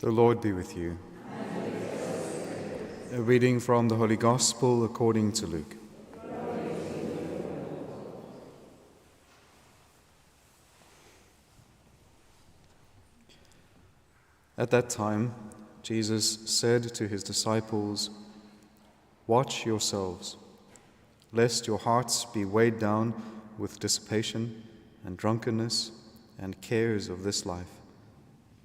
The Lord be with you. A reading from the Holy Gospel according to Luke. At that time, Jesus said to his disciples, "Watch yourselves, lest your hearts be weighed down with dissipation and drunkenness and cares of this life,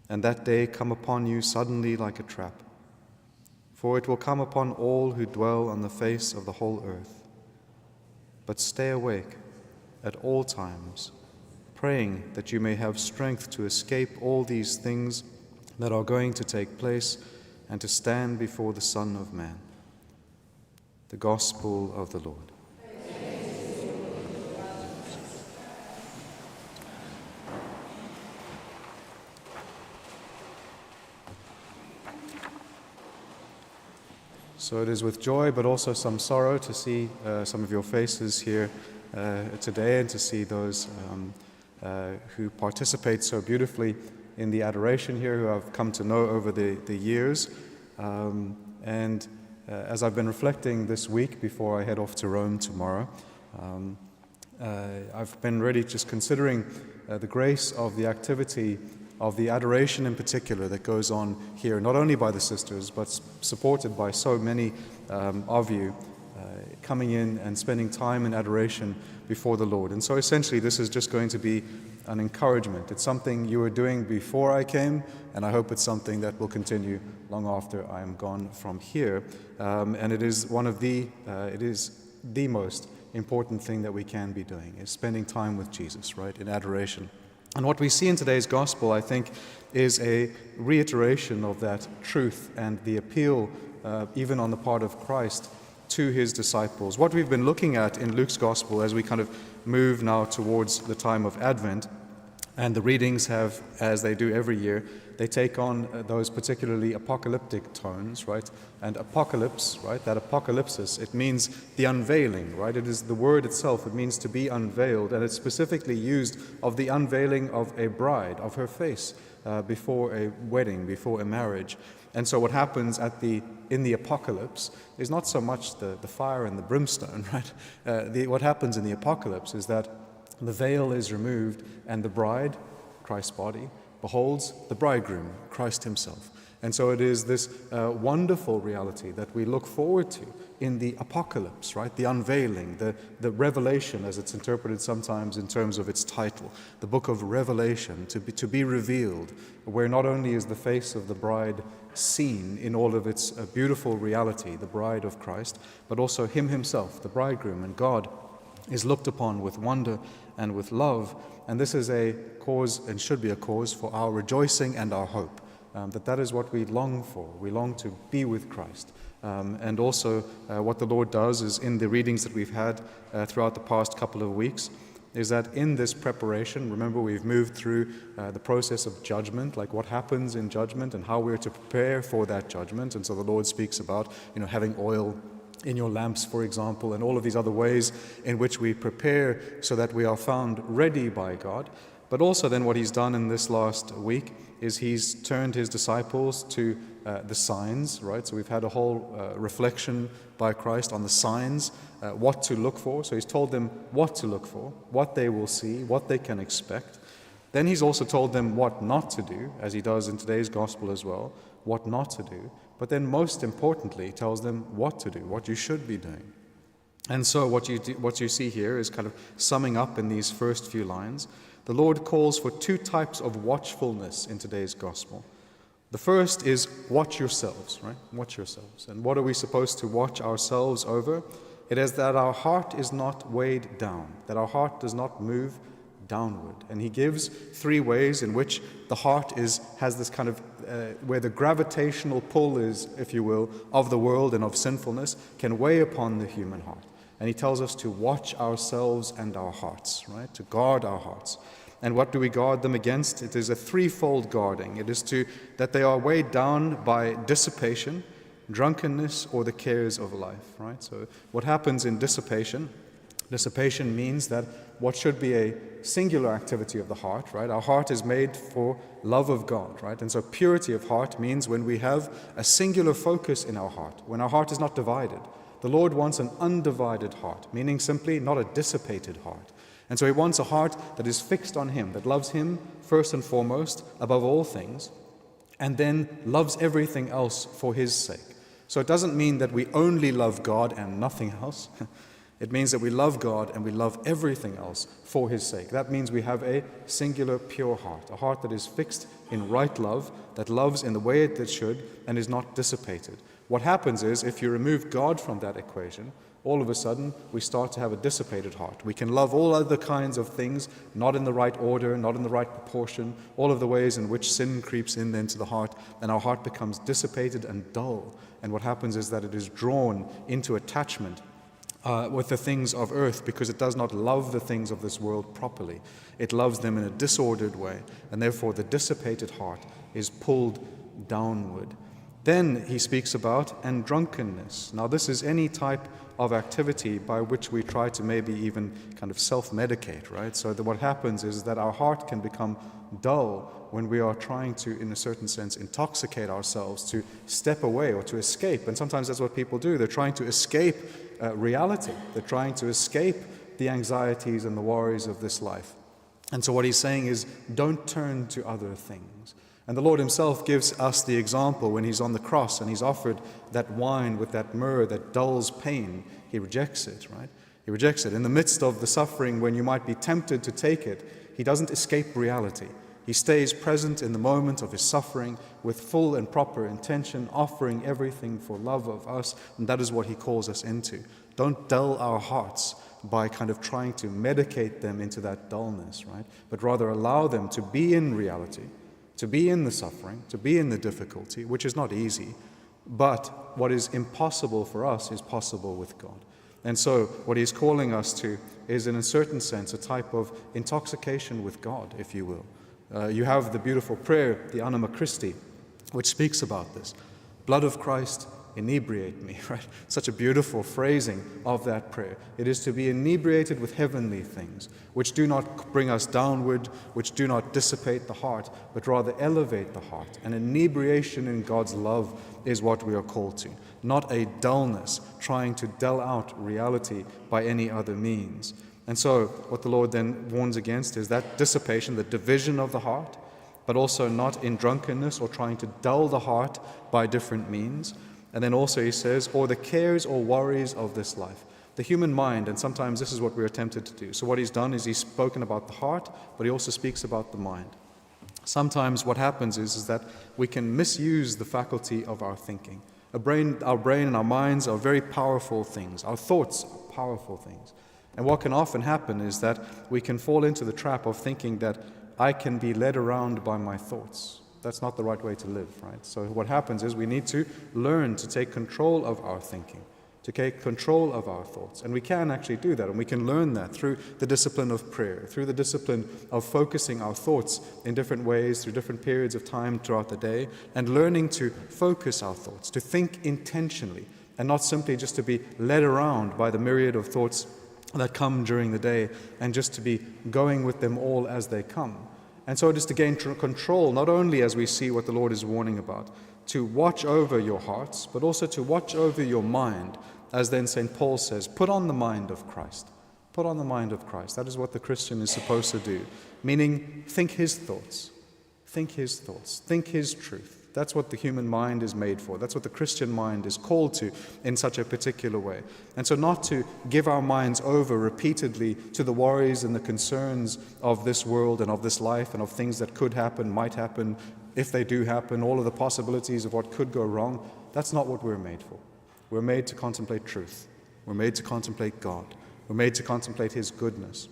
and that day come upon you suddenly like a trap. For it will come upon all who dwell on the face of the whole earth. But stay awake at all times, praying that you may have strength to escape all these things that are going to take place and to stand before the Son of Man." The Gospel of the Lord. So it is with joy, but also some sorrow to see some of your faces here today, and to see those who participate so beautifully in the adoration here, who I've come to know over the years. As I've been reflecting this week before I head off to Rome tomorrow, I've been really just considering the grace of the activity of the adoration in particular that goes on here, not only by the sisters, but supported by so many of you coming in and spending time in adoration before the Lord. And so essentially this is just going to be an encouragement. It's something you were doing before I came, and I hope it's something that will continue long after I am gone from here. And it is the most important thing that we can be doing, is spending time with Jesus, right, in adoration. And what we see in today's gospel, I think, is a reiteration of that truth and the appeal, even on the part of Christ, to his disciples. What we've been looking at in Luke's gospel as we kind of move now towards the time of Advent, and the readings have, as they do every year, they take on those particularly apocalyptic tones, right? And apocalypse, right, that apocalypsis, it means the unveiling, right? It is the word itself, it means to be unveiled, and it's specifically used of the unveiling of a bride, of her face, before a wedding, before a marriage. And so what happens in the apocalypse is not so much the fire and the brimstone, right? What happens in the apocalypse is that the veil is removed, and the bride, Christ's body, beholds the bridegroom, Christ himself. And so it is this wonderful reality that we look forward to in the apocalypse, right? The unveiling, the revelation, as it's interpreted sometimes in terms of its title, the book of Revelation, to be revealed, where not only is the face of the bride seen in all of its beautiful reality, the bride of Christ, but also him himself, the bridegroom, and God is looked upon with wonder and with love. And this is a cause, and should be a cause, for our rejoicing and our hope, that is what we long for. We long to be with Christ. And also what the Lord does is, in the readings that we've had throughout the past couple of weeks, is that in this preparation, remember we've moved through the process of judgment, like what happens in judgment and how we're to prepare for that judgment. And so the Lord speaks about, having oil in your lamps, for example, and all of these other ways in which we prepare so that we are found ready by God. But also then what he's done in this last week is he's turned his disciples to the signs, right? So we've had a whole reflection by Christ on the signs, what to look for. So he's told them what to look for, what they will see, what they can expect. Then he's also told them what not to do, as he does in today's gospel as well, what not to do. But then most importantly, he tells them what to do, what you should be doing. And so what you see here is kind of summing up in these first few lines. The Lord calls for two types of watchfulness in today's gospel. The first is watch yourselves, right? Watch yourselves. And what are we supposed to watch ourselves over? It is that our heart is not weighed down, that our heart does not move downward. And he gives three ways in which the heart has this kind of, where the gravitational pull is, if you will, of the world and of sinfulness can weigh upon the human heart. And he tells us to watch ourselves and our hearts, right? To guard our hearts. And what do we guard them against? It is a threefold guarding. It is that they are weighed down by dissipation, drunkenness, or the cares of life, right? So what happens in dissipation Dissipation means that what should be a singular activity of the heart, right? Our heart is made for love of God, right? And so purity of heart means when we have a singular focus in our heart, when our heart is not divided. The Lord wants an undivided heart, meaning simply not a dissipated heart. And so He wants a heart that is fixed on Him, that loves Him first and foremost, above all things, and then loves everything else for His sake. So it doesn't mean that we only love God and nothing else. It means that we love God and we love everything else for His sake. That means we have a singular, pure heart, a heart that is fixed in right love, that loves in the way it should and is not dissipated. What happens is, if you remove God from that equation, all of a sudden we start to have a dissipated heart. We can love all other kinds of things, not in the right order, not in the right proportion, all of the ways in which sin creeps in into the heart, and our heart becomes dissipated and dull. And what happens is that it is drawn into attachment with the things of earth, because it does not love the things of this world properly. It loves them in a disordered way, and therefore the dissipated heart is pulled downward. Then he speaks about and drunkenness. Now this is any type of activity by which we try to maybe even kind of self-medicate, right? So that what happens is that our heart can become dull when we are trying to, in a certain sense, intoxicate ourselves to step away or to escape. And sometimes that's what people do. They're trying to escape reality. They're trying to escape the anxieties and the worries of this life. And so what he's saying is, don't turn to other things. And the Lord Himself gives us the example when He's on the cross and He's offered that wine with that myrrh that dulls pain. He rejects it, right? He rejects it. In the midst of the suffering, when you might be tempted to take it, He doesn't escape reality. He stays present in the moment of His suffering with full and proper intention, offering everything for love of us, and that is what He calls us into. Don't dull our hearts by kind of trying to medicate them into that dullness, right? But rather allow them to be in reality, to be in the suffering, to be in the difficulty, which is not easy, but what is impossible for us is possible with God. And so what He's calling us to is, in a certain sense, a type of intoxication with God, if you will. You have the beautiful prayer, the Anima Christi, which speaks about this. Blood of Christ, inebriate me, right? Such a beautiful phrasing of that prayer. It is to be inebriated with heavenly things, which do not bring us downward, which do not dissipate the heart, but rather elevate the heart. And inebriation in God's love is what we are called to, not a dullness, trying to dull out reality by any other means. And so what the Lord then warns against is that dissipation, the division of the heart, but also not in drunkenness or trying to dull the heart by different means. And then also he says, or the cares or worries of this life. The human mind, and sometimes this is what we're tempted to do. So what he's done is he's spoken about the heart, but he also speaks about the mind. Sometimes what happens is that we can misuse the faculty of our thinking. Our brain and our minds are very powerful things. Our thoughts are powerful things. And what can often happen is that we can fall into the trap of thinking that I can be led around by my thoughts. That's not the right way to live, right? So what happens is we need to learn to take control of our thinking, to take control of our thoughts. And we can actually do that, and we can learn that through the discipline of prayer, through the discipline of focusing our thoughts in different ways, through different periods of time throughout the day, and learning to focus our thoughts, to think intentionally, and not simply just to be led around by the myriad of thoughts that come during the day, and just to be going with them all as they come. And so it is to gain control, not only as we see what the Lord is warning about, to watch over your hearts, but also to watch over your mind, as then St. Paul says, put on the mind of Christ. Put on the mind of Christ. That is what the Christian is supposed to do, meaning think his thoughts, think his thoughts, think his truth. That's what the human mind is made for. That's what the Christian mind is called to in such a particular way. And so not to give our minds over repeatedly to the worries and the concerns of this world and of this life and of things that could happen, might happen, if they do happen, all of the possibilities of what could go wrong. That's not what we're made for. We're made to contemplate truth. We're made to contemplate God. We're made to contemplate His goodness.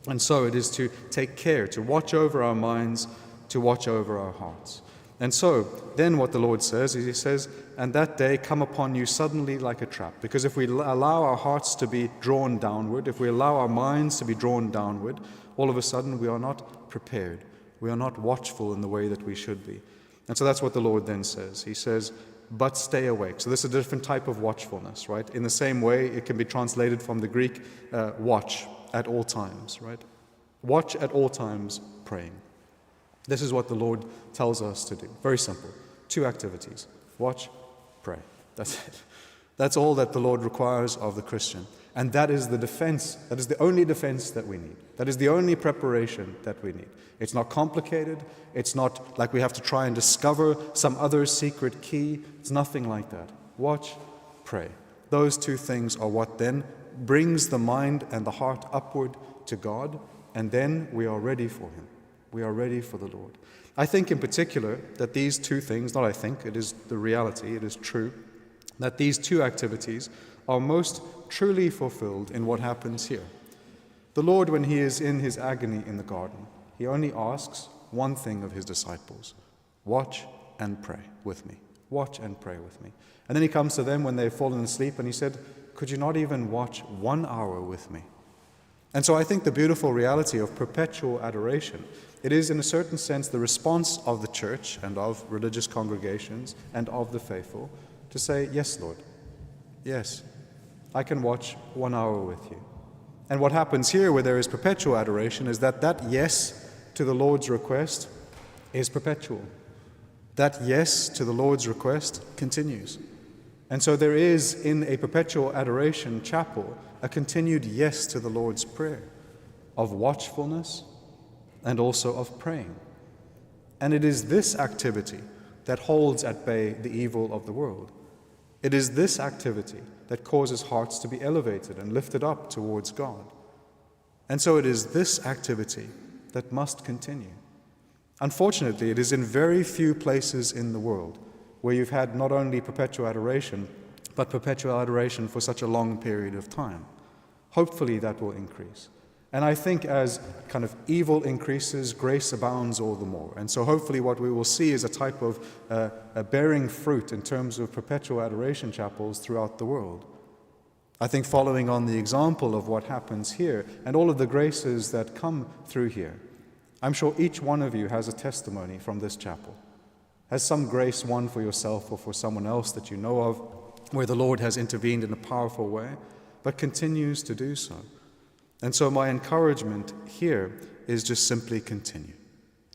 And so it is to take care, to watch over our minds, to watch over our hearts. And so, then what the Lord says is He says, and that day come upon you suddenly like a trap. Because if we allow our hearts to be drawn downward, if we allow our minds to be drawn downward, all of a sudden we are not prepared. We are not watchful in the way that we should be. And so that's what the Lord then says. He says, but stay awake. So this is a different type of watchfulness, right? In the same way, it can be translated from the Greek, watch at all times, right? Watch at all times, praying. This is what the Lord tells us to do. Very simple. 2 activities. Watch, pray. That's it. That's all that the Lord requires of the Christian. And that is the defense, that is the only defense that we need. That is the only preparation that we need. It's not complicated. It's not like we have to try and discover some other secret key. It's nothing like that. Watch, pray. Those 2 things are what then brings the mind and the heart upward to God, and then we are ready for Him. We are ready for the Lord. I think in particular that these 2 things, not I think, it is the reality, it is true, that these 2 activities are most truly fulfilled in what happens here. The Lord, when He is in His agony in the garden, He only asks one thing of His disciples: watch and pray with me. Watch and pray with me. And then He comes to them when they've fallen asleep and He said, could you not even watch 1 hour with me? And so I think the beautiful reality of perpetual adoration, it is in a certain sense the response of the church and of religious congregations and of the faithful to say, yes, Lord, yes, I can watch 1 hour with you. And what happens here where there is perpetual adoration is that yes to the Lord's request is perpetual. That yes to the Lord's request continues. And so there is in a perpetual adoration chapel a continued yes to the Lord's prayer of watchfulness and also of praying. And it is this activity that holds at bay the evil of the world. It is this activity that causes hearts to be elevated and lifted up towards God. And so it is this activity that must continue. Unfortunately, it is in very few places in the world where you've had not only perpetual adoration, but perpetual adoration for such a long period of time. Hopefully that will increase. And I think as kind of evil increases, grace abounds all the more. And so hopefully what we will see is a type of bearing fruit in terms of perpetual adoration chapels throughout the world. I think following on the example of what happens here and all of the graces that come through here, I'm sure each one of you has a testimony from this chapel. Has some grace won for yourself or for someone else that you know of, where the Lord has intervened in a powerful way, but continues to do so. And so my encouragement here is just simply continue.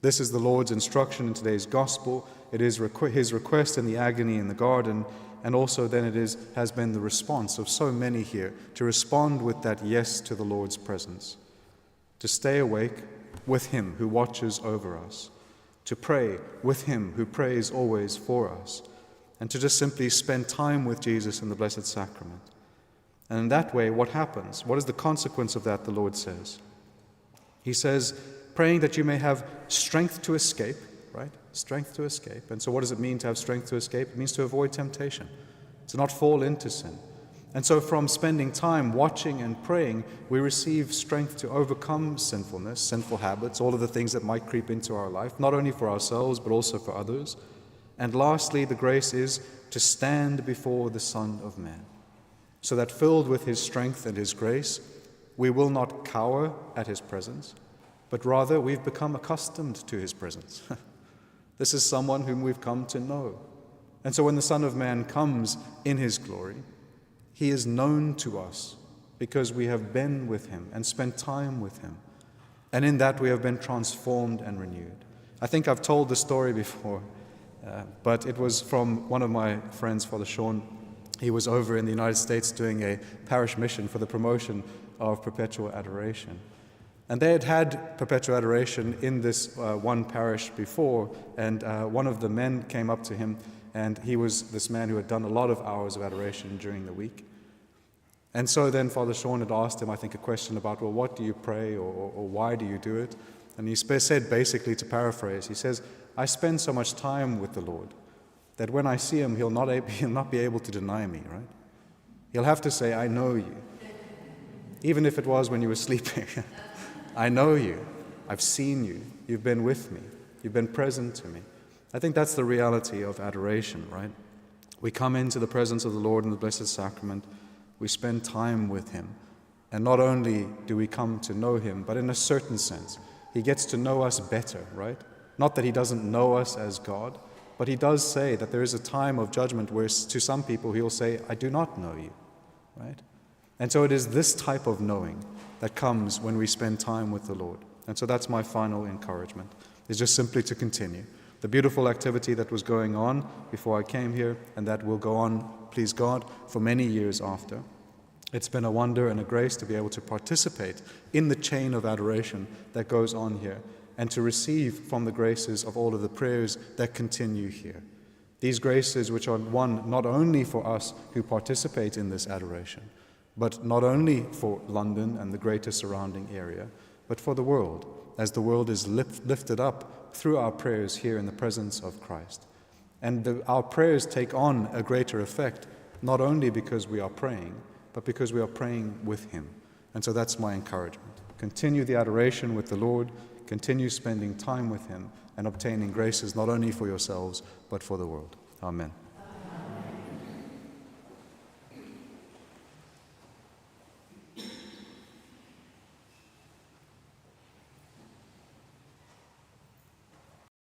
This is the Lord's instruction in today's gospel. It is His request in the agony in the garden, and also then has been the response of so many here to respond with that yes to the Lord's presence, to stay awake with Him who watches over us, to pray with Him who prays always for us, and to just simply spend time with Jesus in the Blessed Sacrament. And in that way, what happens? What is the consequence of that, the Lord says? He says, praying that you may have strength to escape, right? Strength to escape. And so what does it mean to have strength to escape? It means to avoid temptation, to not fall into sin. And so from spending time watching and praying, we receive strength to overcome sinfulness, sinful habits, all of the things that might creep into our life, not only for ourselves, but also for others. And lastly, the grace is to stand before the Son of Man, so that filled with His strength and His grace, we will not cower at His presence, but rather we've become accustomed to His presence. This is someone whom we've come to know. And so when the Son of Man comes in His glory, He is known to us because we have been with Him and spent time with Him. And in that we have been transformed and renewed. I think I've told the story before, but it was from one of my friends, Father Sean. He was over in the United States doing a parish mission for the promotion of perpetual adoration. And they had had perpetual adoration in this one parish before, and one of the men came up to him, and he was this man who had done a lot of hours of adoration during the week. And so then Father Sean had asked him, I think, a question about, well, what do you pray, or why do you do it? And he said, basically, to paraphrase, he says, I spend so much time with the Lord that when I see Him, He'll not be able to deny me, right? He'll have to say, I know you. Even if it was when you were sleeping. I know you. I've seen you. You've been with me. You've been present to me. I think that's the reality of adoration, right? We come into the presence of the Lord in the Blessed Sacrament. We spend time with Him. And not only do we come to know Him, but in a certain sense, He gets to know us better, right? Not that He doesn't know us as God, But he does say that there is a time of judgment where to some people he'll say, I do not know you, right? And so it is this type of knowing that comes when we spend time with the Lord. And so that's my final encouragement, is just simply to continue. The beautiful activity that was going on before I came here, and that will go on, please God, for many years after. It's been a wonder and a grace to be able to participate in the chain of adoration that goes on here, and to receive from the graces of all of the prayers that continue here. These graces which are one not only for us who participate in this adoration, but not only for London and the greater surrounding area, but for the world, as the world is lifted up through our prayers here in the presence of Christ. And our prayers take on a greater effect, not only because we are praying, but because we are praying with Him. And so that's my encouragement. Continue the adoration with the Lord, continue spending time with Him, and obtaining graces not only for yourselves, but for the world. Amen.